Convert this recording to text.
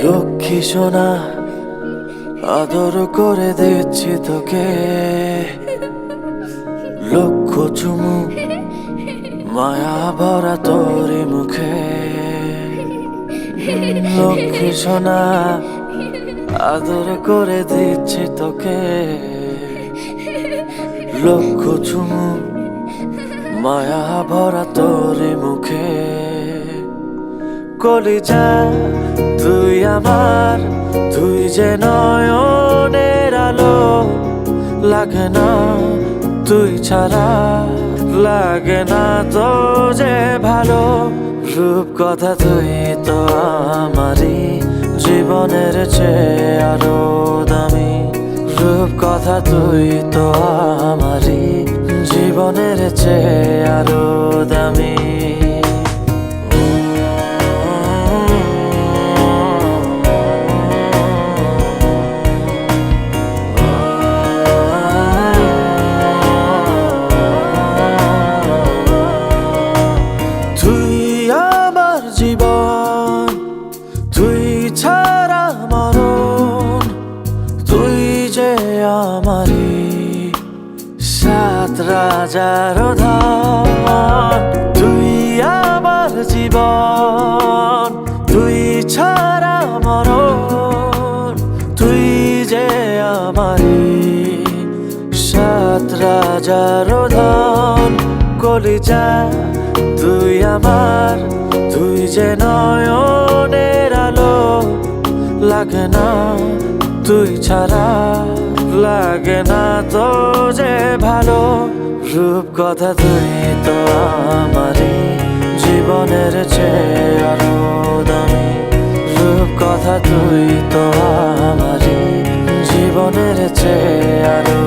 লক্ষ্মী সোনা আদর করে দিচ্ছি তোকে, লক্ষ চুমু মায়া ভরা তোরি মুখে। লক্ষ্মী সোনা আদর করে দিচ্ছি তোকে, লক্ষ চুমু মায়া ভরা তোরি মুখে। কলিজা তুই আমার, তুই যে নয়নের আলো, লাগে না তুই ছাড়া, লাগে না তো যে ভালো। রূপ কথা তুই তো আমারই জীবনের চেয়ে আরো দামি, রূপ কথা তুই তো আমারই জীবনের চেয়ে আরো দামি। জীবন তুই ছাড়া মরণ, তুই যে আমারি সাত রাজার ধন। তুই আমার জীবন, তুই ছাড়া মরণ, তুই যে আমারি সাত রাজার ধন। কলিজা তুই আমার, তুই যে নয়নের আলো, লাগে না তুই ছাড়া, লাগে না তো যে ভালো। রূপ কথা তুই তো আমারই জীবনের চেয়ে আরো দামি, রূপ কথা তুই তো আমারই জীবনের চেয়ে আরো